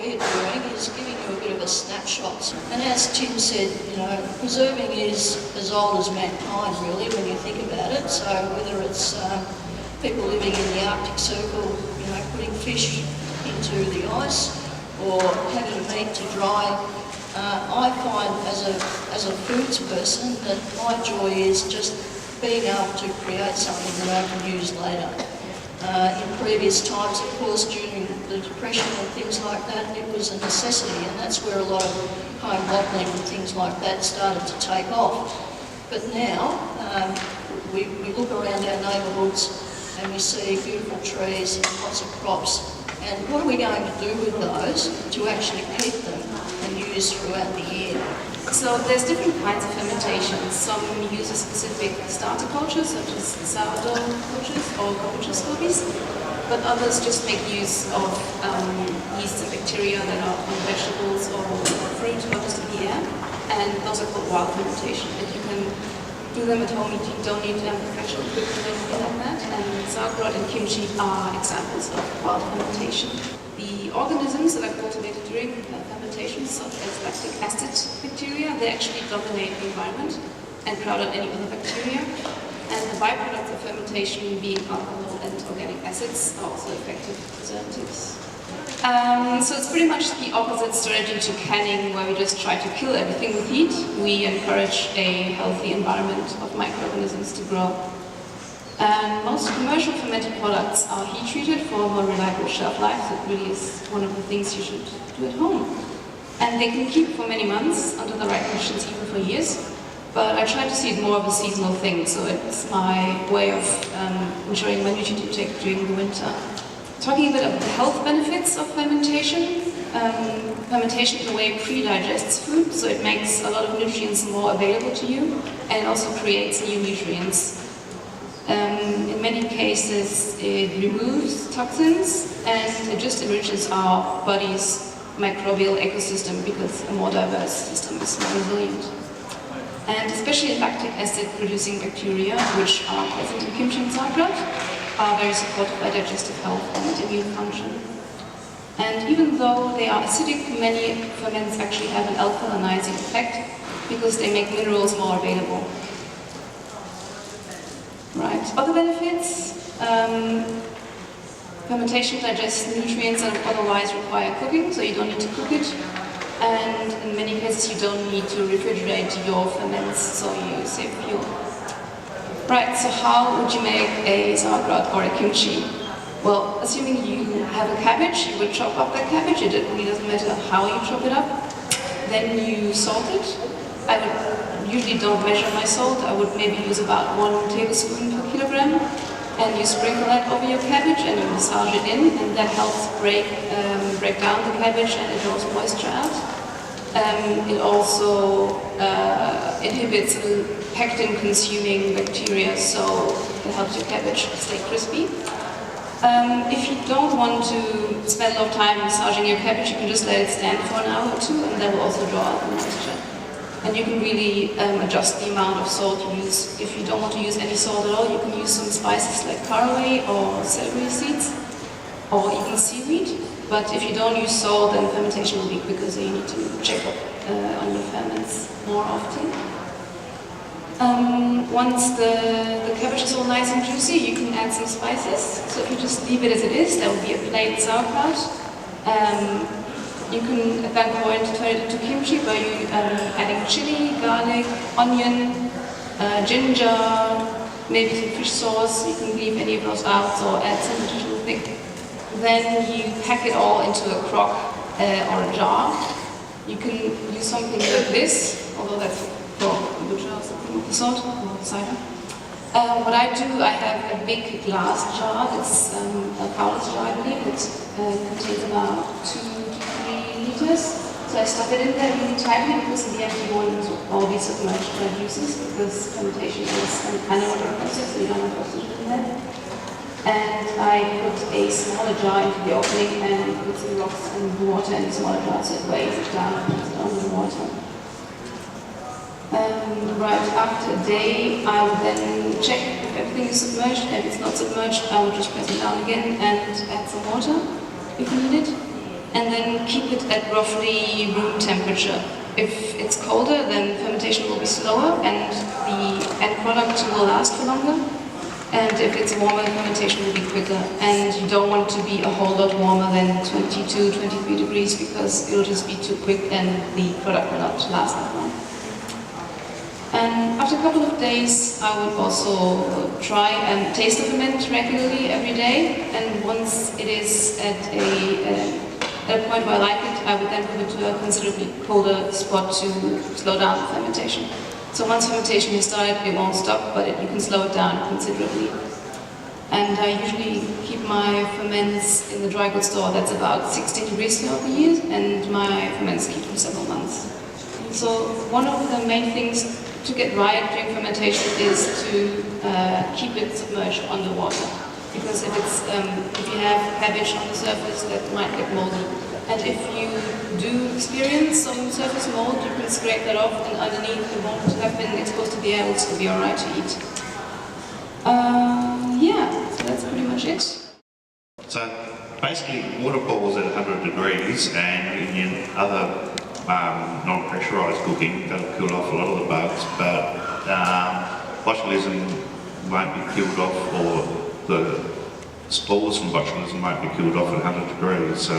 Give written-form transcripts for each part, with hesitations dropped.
we're doing is giving you a bit of a snapshot. And as Tim said, you know, preserving is as old as mankind, really, when you think about it. So whether it's people living in the Arctic Circle, you know, putting fish into the ice or having meat to dry, I find as a foods person that my joy is just being able to create something that I can use later. In previous times, of course, during the Depression and things like that, it was a necessity, and that's where a lot of home bottling and things like that started to take off. But now, we look around our neighbourhoods and we see beautiful trees and lots of crops, and what are we going to do with those to actually keep them and use throughout the year? So there's different kinds of fermentation. Some use a specific starter culture, such as sourdough cultures or culture scobies, but others just make use of yeast and bacteria that are on vegetables or fruit or just in the air, and those are called wild fermentation. And you can do them at home. You don't need to have professional equipment or anything like that. And sauerkraut and kimchi are examples of wild fermentation. The organisms that are cultivated during fermentation, such as lactic acid bacteria, they actually dominate the environment and crowd out any other bacteria. And the byproducts of fermentation, being alcohol and organic acids, are also effective preservatives. So it's pretty much the opposite strategy to canning, where we just try to kill everything with heat. We encourage a healthy environment of microorganisms to grow. And most commercial fermented products are heat treated for a more reliable shelf life. That really is one of the things you should do at home. And they can keep for many months under the right conditions, even for years. But I try to see it more of a seasonal thing, so it's my way of ensuring my nutrient intake during the winter. Talking a bit about the health benefits of fermentation. Fermentation in a way pre-digests food, so it makes a lot of nutrients more available to you, and it also creates new nutrients. In many cases, it removes toxins and it just enriches our body's microbial ecosystem, because a more diverse system is more resilient. And especially lactic acid producing bacteria, which are present in kimchi and sauerkraut, are very supportive of digestive health and immune function. And even though they are acidic, many ferments actually have an alkalinizing effect because they make minerals more available. Right. Other benefits, fermentation digests nutrients that otherwise require cooking, so you don't need to cook it. And in many cases you don't need to refrigerate your ferments, so you save fuel. Right, so how would you make a sauerkraut or a kimchi? Well, assuming you have a cabbage, you would chop up that cabbage. It really doesn't matter how you chop it up. Then you salt it. I usually don't measure my salt. I would maybe use about 1 tablespoon per kilogram. And you sprinkle that over your cabbage and you massage it in, and that helps break down the cabbage and it draws moisture out. It also inhibits pectin-consuming bacteria, so it helps your cabbage stay crispy. If you don't want to spend a lot of time massaging your cabbage, you can just let it stand for an hour or two, and that will also draw out the moisture. And you can really adjust the amount of salt you use. If you don't want to use any salt at all, you can use some spices like caraway or celery seeds, or even seaweed. But if you don't use salt, then fermentation will be quicker, so you need to check up on your ferments more often. Once the cabbage is all nice and juicy, you can add some spices. So if you just leave it as it is, that will be a plain sauerkraut. You can at that point turn it into kimchi by adding chili, garlic, onion, ginger, maybe some fish sauce. You can leave any of those out or add some additional thing. Then you pack it all into a crock or a jar. You can use something like this, although that's for kombucha or something of the sort, or cider. What I do, I have a big glass jar. It's a Paulus jar, I believe. It contains about 2 to 3 liters. So I stuff it in there really tightly, because in the end you want all these submerged by juices, because fermentation is an anaerobic process, so you don't have oxygen in there. And I put a smaller jar into the opening and put some rocks and water in the smaller jar, so it weighs it down and puts it on the water. Right after a day, I will then check if everything is submerged. If it's not submerged, I will just press it down again and add some water if needed. and then keep it at roughly room temperature. If it's colder, then fermentation will be slower and the end product will last for longer. And if it's warmer, fermentation will be quicker. And you don't want to be a whole lot warmer than 22, 23 degrees because it'll just be too quick and the product will not last that long. And after a couple of days, I would also try and taste the ferment regularly every day. And once it is at a point where I like it, I would then move it to a considerably colder spot to slow down the fermentation. So once fermentation is started, it won't stop, but you can slow it down considerably. And I usually keep my ferments in the dry goods store that's about 16 degrees throughout the year, and my ferments keep for several months. And so one of the main things to get right during fermentation is to keep it submerged underwater. Because if you have cabbage on the surface, that might get moldy. And if you do experience some surface mold, you can scrape that off, and underneath it won't have been exposed to the air, will still be alright to eat. Yeah, so that's pretty much it. So basically, water boils at 100 degrees, and in other non-pressurised cooking, that'll kill off a lot of the bugs, but botulism won't be killed off, or the spores from botulism won't be killed off at 100 degrees. So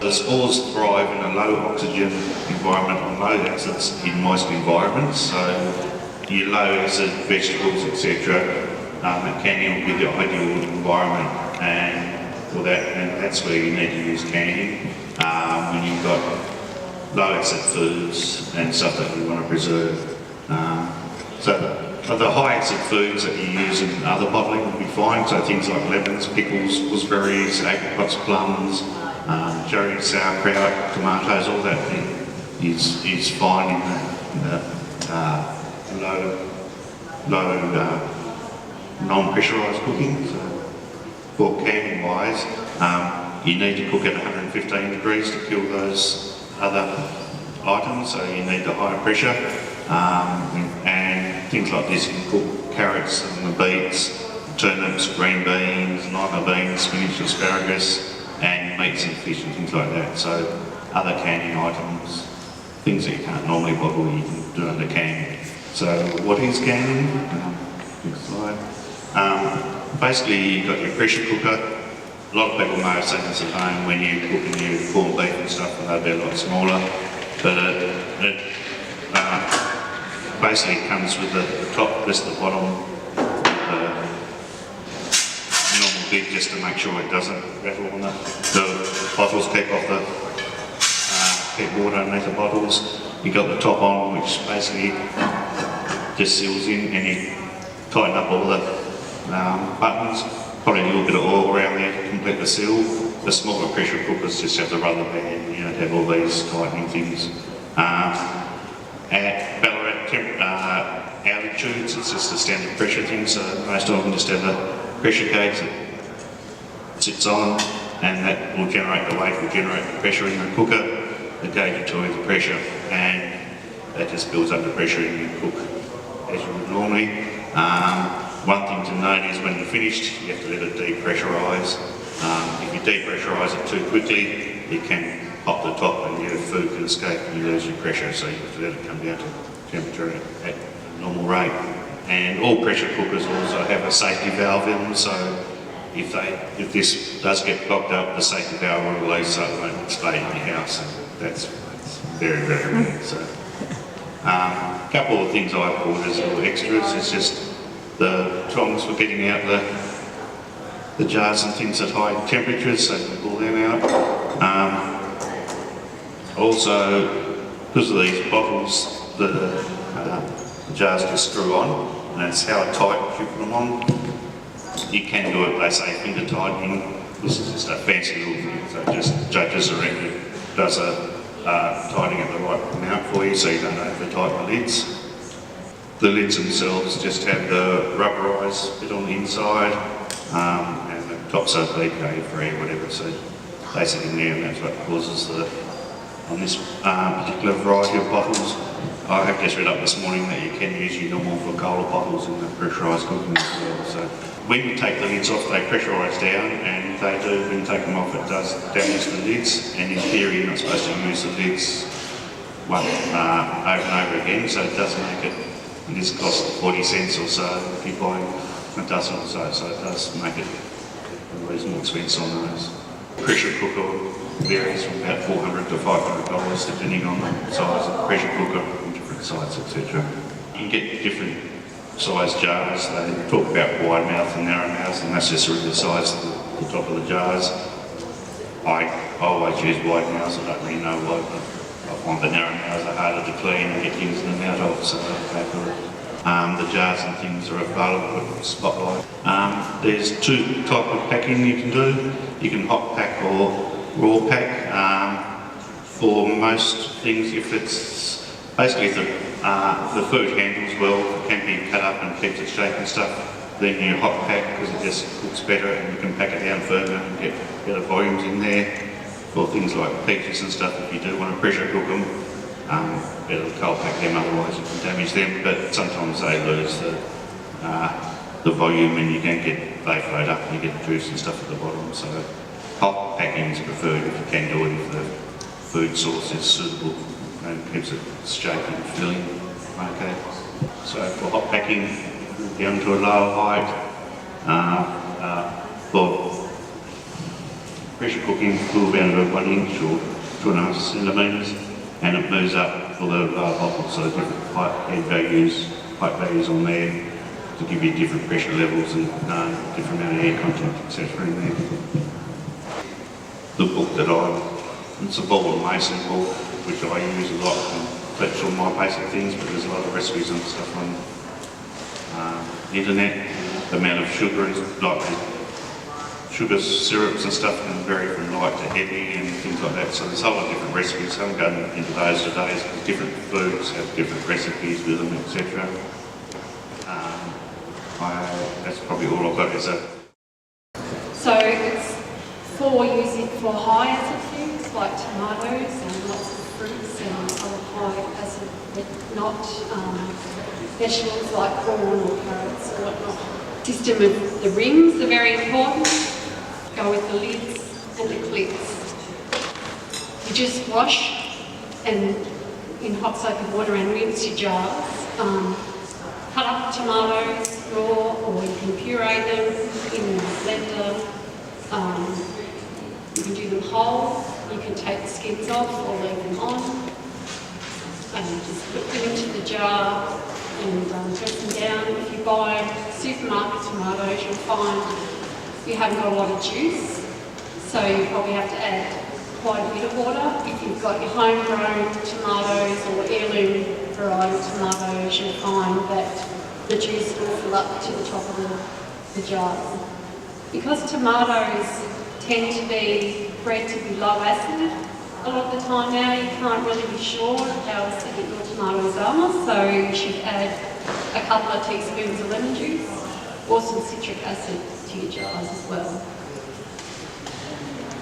the spores thrive in a low oxygen environment on low acids in moist environments. So your low acid vegetables, etc., canning will be the ideal environment, and for that, and that's where you need to use canning when you've got low acid foods and stuff that you want to preserve. So the high acid foods that you use in other bottling will be fine. So things like lemons, pickles, gooseberries, apricots, plums, cherries, sauerkraut, tomatoes, all that is fine in the low non-pressurised cooking. So for canning wise, you need to cook at 115 degrees to kill those other items, so you need the higher pressure, and things like this, you can cook carrots and the beets, turnips, green beans, lima beans, spinach, asparagus, and meats and fish and things like that. So other canning items, things that you can't normally bottle, you can do under canning. So what is canning? Next slide. Basically, you've got your pressure cooker. A lot of people may have seen this at home when you're cooking your corned beef and stuff, and they'll be a lot smaller. But it basically comes with the top, this the bottom, normal bit, just to make sure it doesn't rattle on the bottles, keep off keep water underneath the bottles. You've got the top on, which basically just seals in, and you tighten up all the buttons. Probably a little bit of oil around there to complete the seal. The smaller pressure cookers just have the rubber band, you know, to have all these tightening things. At Ballarat altitudes, it's just a standard pressure thing, so most of them just have a pressure gauge that sits on, and that will generate the weight, will generate the pressure in the cooker. The gauge will tell you the pressure, and that just builds up the pressure in your cook as you would normally. One thing to note is when you're finished, you have to let it depressurise. If you depressurise it too quickly, it can pop the top and your food can escape and you lose your pressure, so you have to let it come down to temperature at a normal rate. And all pressure cookers also have a safety valve in them, so if this does get blocked up, the safety valve will release so it won't stay in your house, and that's very, very rare. So, a couple of things I bought as little extras is just the tongs for getting out the jars and things at high temperatures, so you can pull them out. Also, because of these bottles, the jars just screw on, and that's how tight you put them on. You can do it, they say, finger tightening. This is just a fancy little thing, so it just judges around it, does a tightening at the right amount for you, so you don't over tighten the lids. The lids themselves just have the rubberised bit on the inside, and the tops are BPA free or whatever, so they sit in there, and that's what causes on this particular variety of bottles. I have just read up this morning that you can use your normal Coca-Cola bottles in the pressurised cooking as well, so when you take the lids off, they pressurise down, and they do, when you take them off, it does damage the lids, and in theory you're not supposed to use the lids over and over again, so it does make it, this costs 40 cents or so if you buy a dozen or so, so it does make it a reasonable expense on those. Pressure cooker varies from about $400 to $500 depending on the size of the pressure cooker and different sites, etc. You can get different size jars. They talk about wide mouth and narrow mouth, and that's just really the size of the top of the jars. I always use wide mouths. I don't really know why, but I find the narrow mouths are harder to clean and get things in and out of, so I go for it. The jars and things are available at Spotlight. There's two types of packing you can do. You can hot pack or raw pack. For most things, if it's basically if the food handles well, it can be cut up and keeps its shape and stuff, then you hot pack because it just cooks better and you can pack it down further and get better volumes in there. For things like peaches and stuff, if you do want to pressure cook them, better to cold pack them, otherwise you can damage them, but sometimes they lose the volume and you can get, they float up and you get the juice and stuff at the bottom, so hot packing is preferred if you can do it if the food source is suitable and keeps it shape and filling. Okay, so for hot packing, down to a lower height, for pressure cooking, cool down to 1 inch or 2.5 centimetres, and it moves up for the lower hot, so different height values on there to give you different pressure levels and different amount of air content, etc. in there. The book that it's a Ball and Mason book, which I use a lot, and that's all my basic things, but there's a lot of recipes and stuff on the internet. The amount of sugar is like sugar syrups and stuff can vary from light to heavy and things like that, so there's a whole lot of different recipes. I haven't gone into those today because different foods have different recipes with them, etc. That's probably all I've got is that. So it's for using for high acid foods like tomatoes and lots of fruits and other high acid, not vegetables like corn or carrots or whatnot. System of the rings are very important. Go with the lids and the clips. You just wash and in hot soapy water and rinse your jars. Cut up tomatoes raw, or you can puree them in the blender. You can do them whole. You can take the skins off or leave them on. And just put them into the jar and press them down. If you buy supermarket tomatoes, you'll find you haven't got a lot of juice, so you probably have to add quite a bit of water. If you've got your homegrown tomatoes or heirloom variety tomatoes, you'll find that the juice will fill up to the top of the jars. Because tomatoes tend to be bred to be low acid, a lot of the time now you can't really be sure how acidic your tomatoes are, so you should add a couple of teaspoons of lemon juice or some citric acid to your jars as well.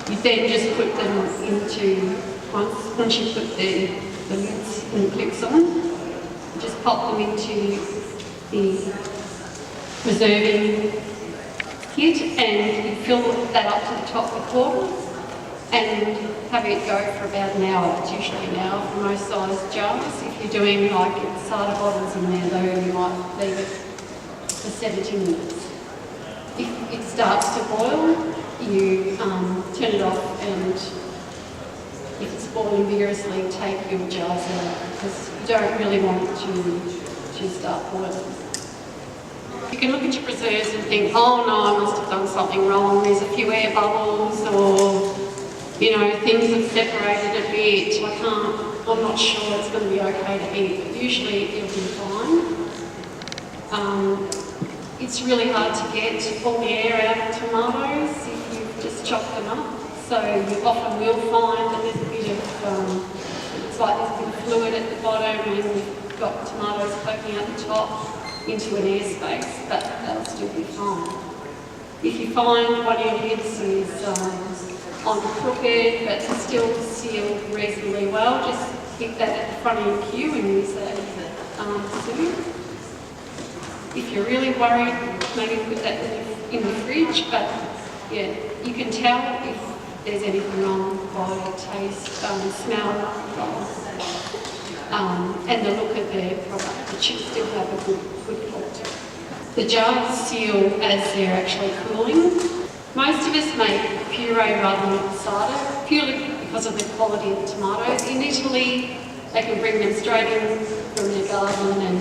You then just put them into, once you put the lids and clips on, you just pop them into the preserving kit and you fill that up to the top with water and have it go for about an hour. It's usually an hour for most size jars. If you're doing like cider bottles in there though, you might leave it for 70 minutes. If it starts to boil, you turn it off, and if it's boiling vigorously, take your jars out because you don't really want it to start boiling. You can look at your preserves and think, oh no, I must have done something wrong. There's a few air bubbles, or things have separated a bit. I'm not sure it's going to be okay to eat, but usually it'll be fine. It's really hard to get all the air out of tomatoes if you just chop them up. So you often will find that there's a bit of, it's like there's a bit of fluid at the bottom and you've got tomatoes poking out the top into an airspace, but that'll still be fine. If you find one of your lids is on crooked but still sealed reasonably well, just keep that at the front of your queue and use that soon. If you're really worried, maybe put that in your in the fridge, but yeah, you can tell if there's anything wrong by taste, smell, and the look of the product. It should still have a good quality. The jars seal as they're actually cooling. Most of us make puree rather than passata, purely because of the quality of the tomatoes. In Italy, they can bring them straight in from their garden and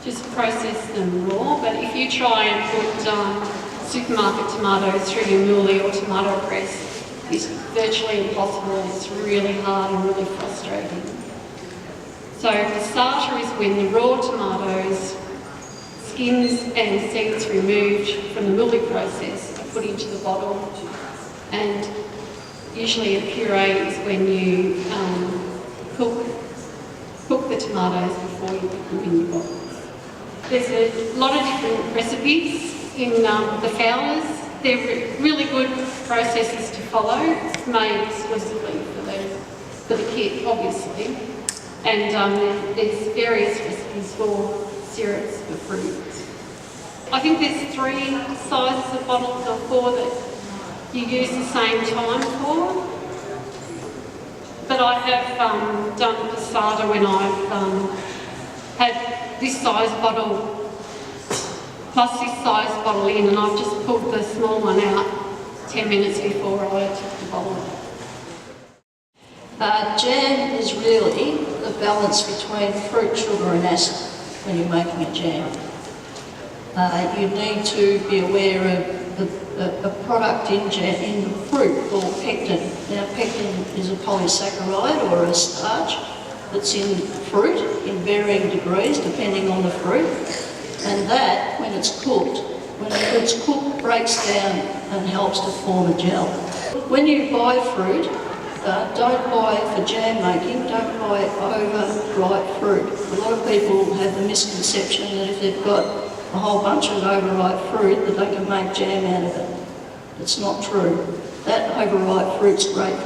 just process them raw. But if you try and put supermarket tomatoes through your muesli or tomato press, it's virtually impossible. It's really hard and really frustrating. So passata is when the raw tomatoes, skins and seeds removed from the muesli process are put into the bottle, and usually a puree is when you cook the tomatoes before you put them in your bottles. There's a lot of different recipes in the fowlers. They're really good processes to follow. It's made exclusively for the kit, obviously. And there's various recipes for syrups for fruits. I think there's 3 sizes of bottles or 4 that you use the same time for. But I have done passata when I've had this size bottle plus this size bottle in, and I've just pulled the small one out 10 minutes before I took the bottle out. Jam is really the balance between fruit, sugar and acid when you're making a jam. You need to be aware of a product in the fruit called pectin. Now pectin is a polysaccharide or a starch that's in fruit in varying degrees depending on the fruit, and that, when it's cooked, breaks down and helps to form a gel. When you buy fruit, don't buy for jam making, don't buy overripe fruit. A lot of people have the misconception that if they've got a whole bunch of overripe fruit that they can make jam out of it. It's not true. That overripe fruit's great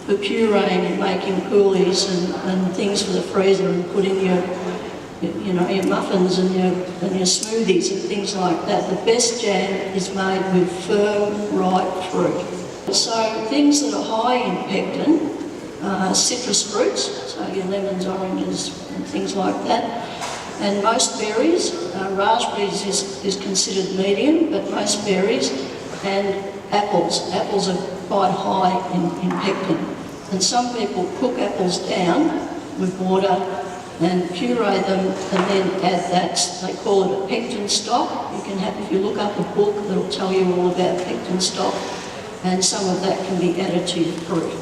for pureeing and making coulis and things for the freezer and put in your muffins and your smoothies and things like that. The best jam is made with firm, ripe fruit. So things that are high in pectin, citrus fruits, so your lemons, oranges and things like that, and most berries. Raspberries is considered medium, but most berries, and apples. Apples are quite high in pectin. And some people cook apples down with water and puree them and then add that. They call it a pectin stock. You can have, if you look up a book, that'll tell you all about pectin stock, and some of that can be added to your fruit.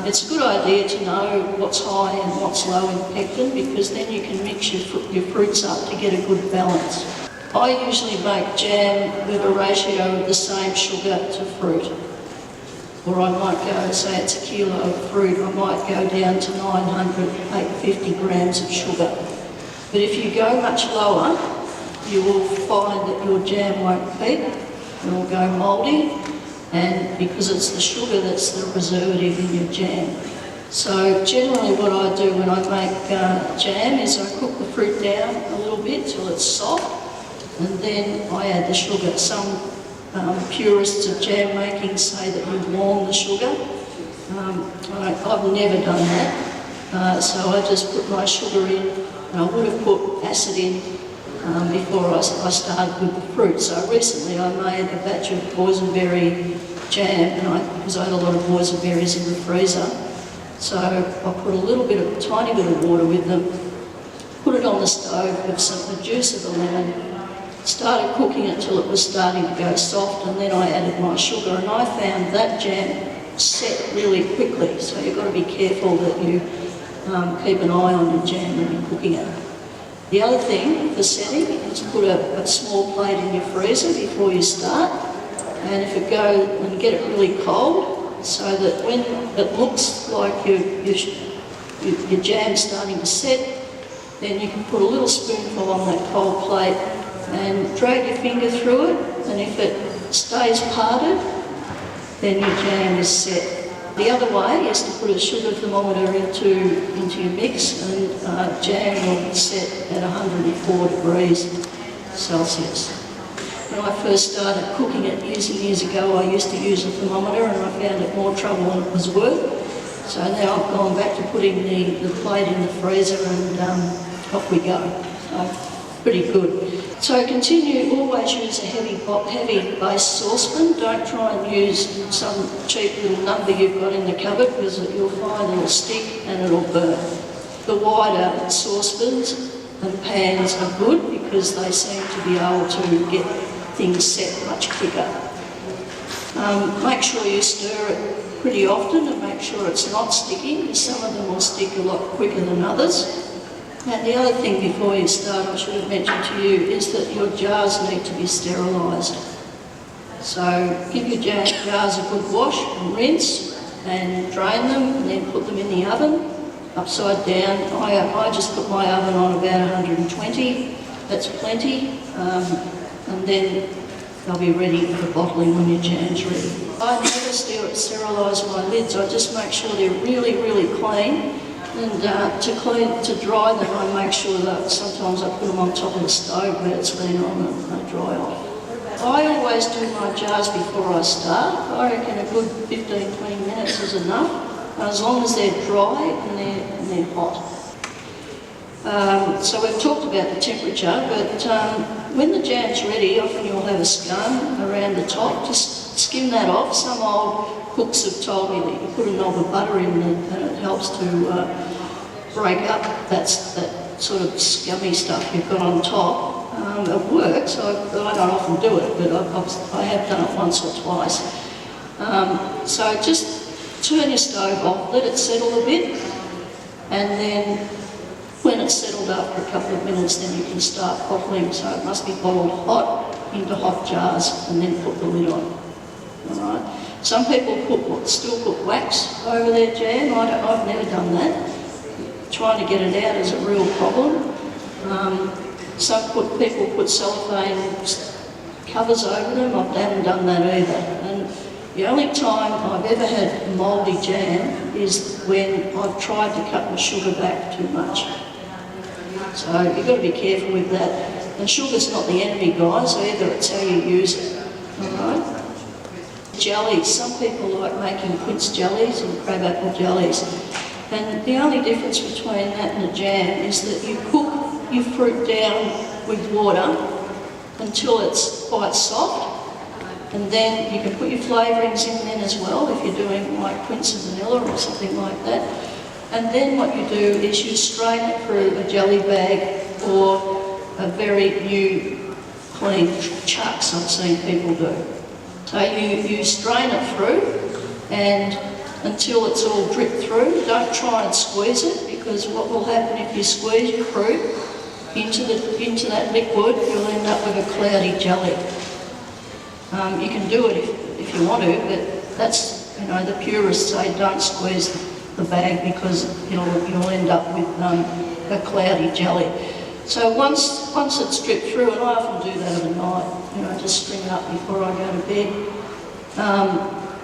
It's a good idea to know what's high and what's low in pectin, because then you can mix your fruits up to get a good balance. I usually make jam with a ratio of the same sugar to fruit. Or I might go, say it's a kilo of fruit, I might go down to 850 grams of sugar. But if you go much lower, you will find that your jam won't keep, it will go mouldy, and because it's the sugar that's the preservative in your jam. So generally what I do when I make jam is I cook the fruit down a little bit till it's soft, and then I add the sugar. Some purists of jam making say that you warm the sugar. I've never done that, so I just put my sugar in, and I would have put acid in before I started with the fruit. So recently I made a batch of boysenberry jam, because I had a lot of boysenberries in the freezer. So I put a tiny bit of water with them, put it on the stove with the juice of the lemon, started cooking it till it was starting to go soft, and then I added my sugar, and I found that jam set really quickly. So you've got to be careful that you keep an eye on your jam when you're cooking it. The other thing for setting is put a small plate in your freezer before you start, and if it goes, and get it really cold, so that when it looks like your jam's starting to set, then you can put a little spoonful on that cold plate and drag your finger through it, and if it stays parted, then your jam is set. The other way is to put a sugar thermometer into your mix, and jam will set at 104 degrees Celsius. when I first started cooking it years and years ago, I used to use a thermometer and I found it more trouble than it was worth. So now I've gone back to putting the plate in the freezer and off we go. So pretty good. So continue, always use a heavy base saucepan. Don't try and use some cheap little number you've got in the cupboard because you'll find it'll stick and it'll burn. The wider saucepans and pans are good because they seem to be able to get things set much quicker. Make sure you stir it pretty often and make sure it's not sticking because some of them will stick a lot quicker than others. And the other thing before you start, I should have mentioned to you, is that your jars need to be sterilised. So give your jars a good wash and rinse and drain them and then put them in the oven, upside down. I just put my oven on about 120, that's plenty, and then they'll be ready for bottling when your jam's ready. I never sterilise my lids, I just make sure they're really, really clean. And to dry them, I make sure that sometimes I put them on top of the stove where it's been on and they dry off. I always do my jars before I start. I reckon a good 15-20 minutes is enough, as long as they're dry and they're hot. So we've talked about the temperature, but when the jam's ready, often you'll have a scum around the top. Just skim that off. Some old cooks have told me that you put a knob of butter in and it helps to break up that sort of scummy stuff you've got on top. It works. I don't often do it, but I have done it once or twice. So just turn your stove off, let it settle a bit, and then when it's settled after a couple of minutes, then you can start bottling. So it must be bottled hot into hot jars and then put the lid on. All right. Some people still put wax over their jam. I've never done that. Trying to get it out is a real problem. People put cellophane covers over them. I haven't done that either. And the only time I've ever had mouldy jam is when I've tried to cut my sugar back too much. So you've got to be careful with that. And sugar's not the enemy, guys, either. It's how you use it. All right? Jellies. Some people like making quince jellies and crabapple jellies. And the only difference between that and a jam is that you cook your fruit down with water until it's quite soft, and then you can put your flavourings in then as well if you're doing like quince and vanilla or something like that. And then what you do is you strain it through a jelly bag or a very new clean chucks I've seen people do. So you strain it through and until it's all dripped through. Don't try and squeeze it because what will happen if you squeeze your fruit into that liquid, you'll end up with a cloudy jelly. You can do it if you want to, but that's, the purists say don't squeeze the bag because you'll end up with a cloudy jelly. So once it's dripped through, and I often do that at night, just string it up before I go to bed.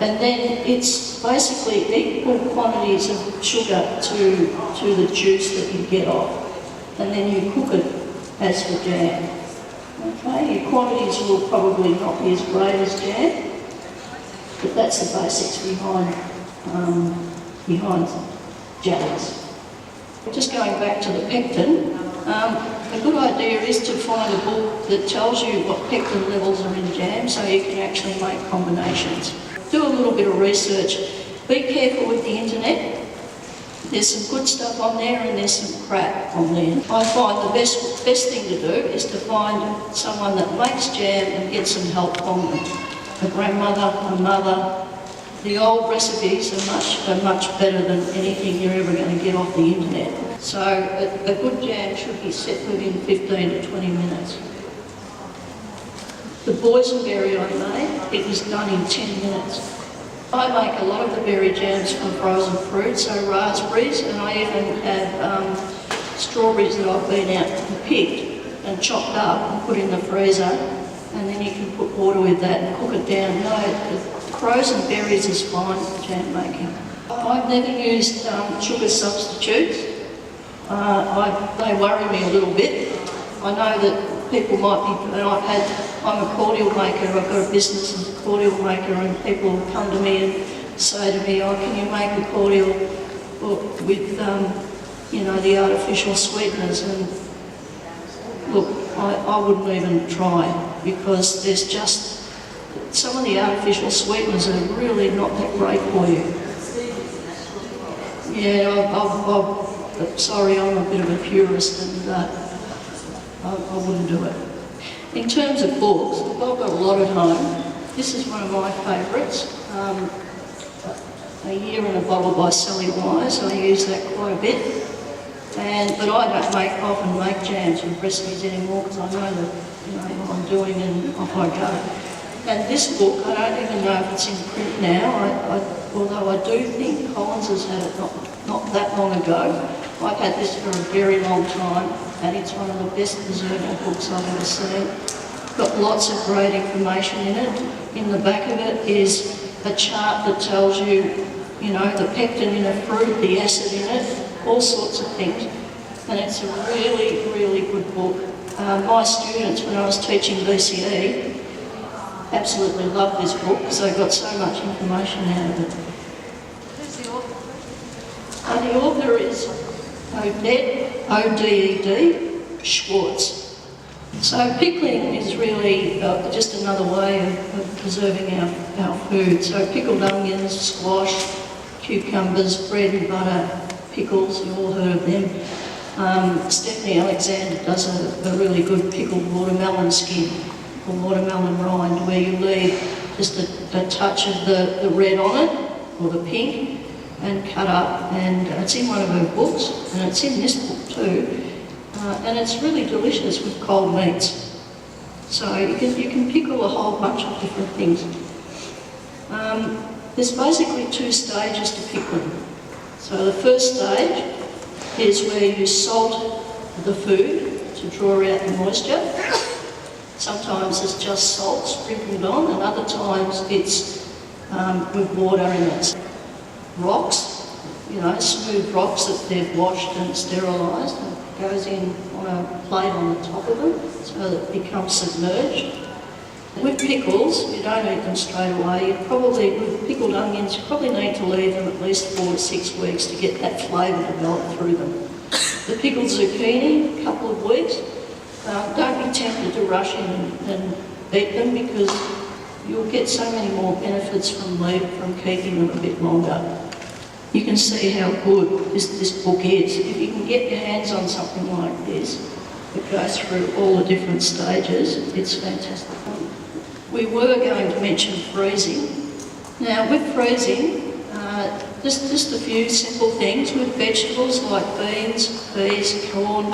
And then it's basically equal quantities of sugar to the juice that you get off. And then you cook it as for jam. Okay, your quantities will probably not be as great as jam, but that's the basics behind jellies. Just going back to the pectin, a good idea is to find a book that tells you what pectin levels are in jam so you can actually make combinations. Do a little bit of research. Be careful with the internet. There's some good stuff on there and there's some crap on there. I find the best thing to do is to find someone that makes jam and get some help from them. A grandmother, a mother. The old recipes are much better than anything you're ever going to get off the internet. So a good jam should be set within 15 to 20 minutes. The boysenberry I made, it was done in 10 minutes. I make a lot of the berry jams from frozen fruit, so raspberries, and I even have strawberries that I've been out and picked and chopped up and put in the freezer, and then you can put water with that and cook it down. No, frozen berries is fine for jam making. I've never used sugar substitutes. They worry me a little bit. I know that people might be, and I'm a cordial maker, I've got a business as a cordial maker, and people come to me and say to me, oh, can you make a cordial with, you know, the artificial sweeteners? And look, I wouldn't even try, because there's just, some of the artificial sweeteners are really not that great for you. Yeah, I'm sorry, I'm a bit of a purist, and I wouldn't do it. In terms of books, I've got a lot at home. This is one of my favourites. A Year in a Bottle by Sally Wise. I use that quite a bit. But I don't often make jams with recipes anymore, because I know that, you know, what I'm doing, and off I go. And this book, I don't even know if it's in print now, although I do think Collins has had it not that long ago. I've had this for a very long time, and it's one of the best preserving books I've ever seen. Got lots of great information in it. In the back of it is a chart that tells you, you know, the pectin in a fruit, the acid in it, all sorts of things. And it's a really, really good book. My students, when I was teaching BCE, absolutely loved this book because they got so much information out of it. Who's the author? The author is Oded, O-D-E-D, Schwartz. So pickling is really just another way of preserving our food. So pickled onions, squash, cucumbers, bread and butter, pickles, you've all heard of them. Stephanie Alexander does a really good pickled watermelon skin, or watermelon rind, where you leave just a touch of the red on it, or the pink, and cut up. And it's in one of her books, and it's in this book too. And it's really delicious with cold meats. So you can pickle a whole bunch of different things. There's basically 2 stages to pickling. So the first stage is where you salt the food to draw out the moisture. Sometimes it's just salt sprinkled on, and other times it's with water in it. Rocks, you know, smooth rocks that they've washed and sterilised, and it goes in on a plate on the top of them so that it becomes submerged. With pickles, you don't eat them straight away. With pickled onions, you probably need to leave them at least 4 to 6 weeks to get that flavour developed through them. The pickled zucchini, a couple of weeks. Don't be tempted to rush in and eat them, because you'll get so many more benefits from keeping them a bit longer. You can see how good this book is. If you can get your hands on something like this, that goes through all the different stages, it's fantastic. We were going to mention freezing. Now with freezing, just a few simple things. With vegetables like beans, peas, corn,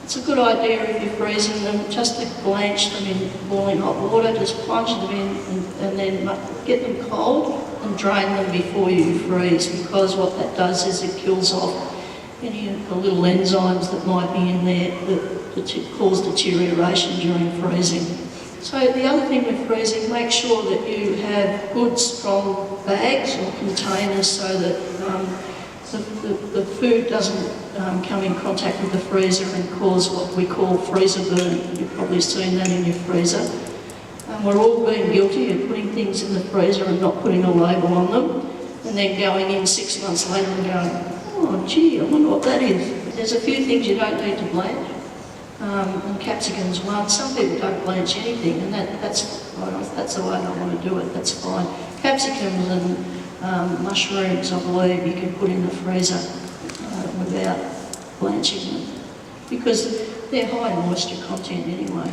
it's a good idea if you're freezing them just to blanch them in boiling hot water, just plunge them in and then get them cold and drain them before you freeze, because what that does is it kills off any of the little enzymes that might be in there that cause deterioration during freezing. So the other thing with freezing, make sure that you have good strong bags or containers so that the food doesn't come in contact with the freezer and cause what we call freezer burn. You've probably seen that in your freezer. We're all being guilty of putting things in the freezer and not putting a label on them, and then going in 6 months later and going, oh gee, I wonder what that is. There's a few things you don't need to blanch. And capsicum's one. Some people don't blanch anything, and that's the way I want to do it. That's fine. Capsicums and mushrooms, I believe, you can put in the freezer without blanching them, because they're high in moisture content anyway.